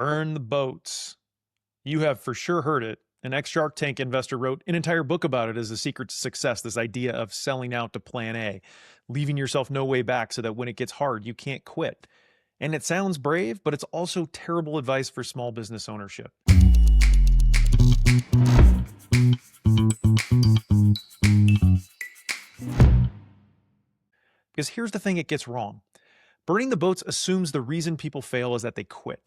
Burn the boats. You have for sure heard it. An ex Shark Tank investor wrote an entire book about it as the secret to success, this idea of selling out to plan A, leaving yourself no way back so that when it gets hard, you can't quit. And it sounds brave, but it's also terrible advice for small business ownership. Because here's the thing it gets wrong. Burning the boats assumes the reason people fail is that they quit.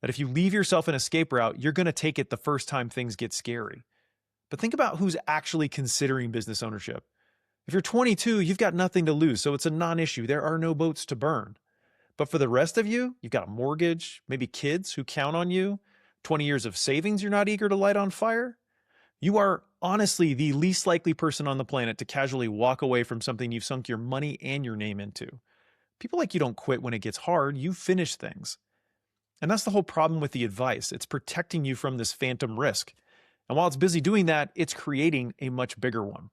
That if you leave yourself an escape route, you're going to take it the first time things get scary. But think about who's actually considering business ownership. If you're 22, you've got nothing to lose, so it's a non-issue. There are no boats to burn. But for the rest of you, you've got a mortgage, maybe kids who count on you, 20 years of savings you're not eager to light on fire. You are honestly the least likely person on the planet to casually walk away from something you've sunk your money and your name into. People like you don't quit when it gets hard, you finish things. And that's the whole problem with the advice. It's protecting you from this phantom risk. And while it's busy doing that, it's creating a much bigger one.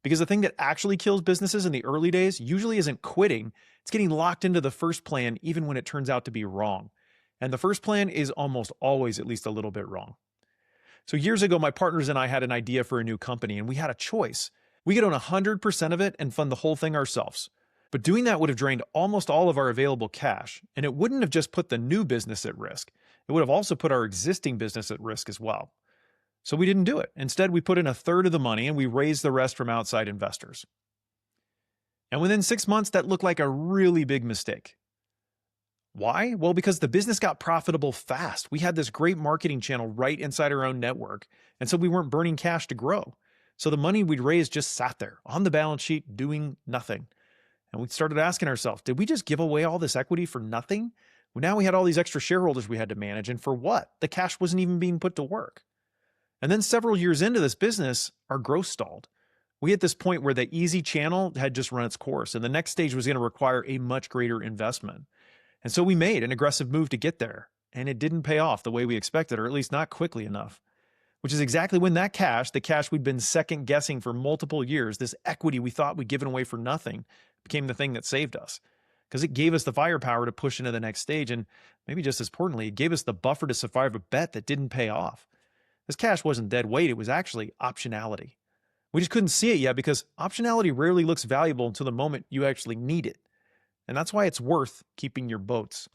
Because the thing that actually kills businesses in the early days usually isn't quitting, it's getting locked into the first plan even when it turns out to be wrong. And the first plan is almost always at least a little bit wrong. So years ago, my partners and I had an idea for a new company, and we had a choice. We could own 100% of it and fund the whole thing ourselves. But doing that would have drained almost all of our available cash, and it wouldn't have just put the new business at risk. It would have also put our existing business at risk as well. So we didn't do it. Instead, we put in a third of the money and we raised the rest from outside investors. And within 6 months, that looked like a really big mistake. Why? Well, because the business got profitable fast. We had this great marketing channel right inside our own network, and so we weren't burning cash to grow. So the money we'd raised just sat there on the balance sheet doing nothing. And we started asking ourselves, did we just give away all this equity for nothing? Well, now we had all these extra shareholders we had to manage, and for what? The cash wasn't even being put to work. And then several years into this business, our growth stalled. We hit this point where the easy channel had just run its course, and the next stage was going to require a much greater investment. And so we made an aggressive move to get there, and it didn't pay off the way we expected, or at least not quickly enough. Which is exactly when that cash, the cash we'd been second guessing for multiple years, this equity we thought we'd given away for nothing, became the thing that saved us. Because it gave us the firepower to push into the next stage, and maybe just as importantly, it gave us the buffer to survive a bet that didn't pay off. This cash wasn't dead weight, it was actually optionality. We just couldn't see it yet because optionality rarely looks valuable until the moment you actually need it. And that's why it's worth keeping your boats.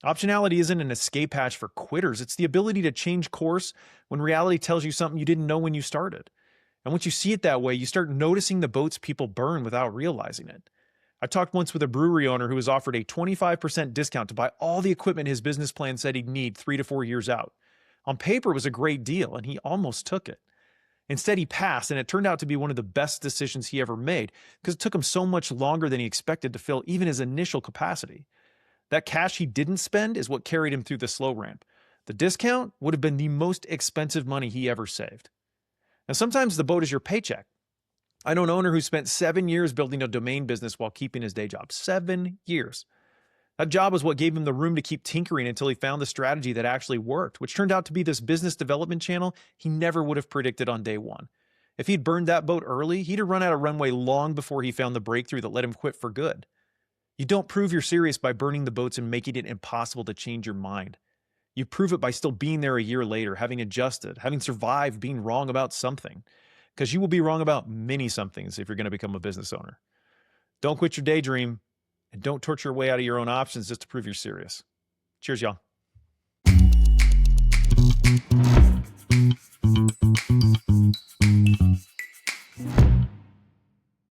Optionality isn't an escape hatch for quitters. It's the ability to change course when reality tells you something you didn't know when you started. And once you see it that way, you start noticing the boats people burn without realizing it. I talked once with a brewery owner who was offered a 25% discount to buy all the equipment his business plan said he'd need 3 to 4 years out. On paper, it was a great deal, and he almost took it. Instead, he passed, and it turned out to be one of the best decisions he ever made because it took him so much longer than he expected to fill even his initial capacity. That cash he didn't spend is what carried him through the slow ramp. The discount would have been the most expensive money he ever saved. Now, sometimes the boat is your paycheck. I know an owner who spent 7 years building a domain business while keeping his day job. 7 years. That job was what gave him the room to keep tinkering until he found the strategy that actually worked, which turned out to be this business development channel he never would have predicted on day one. If he'd burned that boat early, he'd have run out of runway long before he found the breakthrough that let him quit for good. You don't prove you're serious by burning the boats and making it impossible to change your mind. You prove it by still being there a year later, having adjusted, having survived being wrong about something. Because you will be wrong about many somethings if you're going to become a business owner. Don't quit your daydream, and don't torture your way out of your own options just to prove you're serious. Cheers, y'all.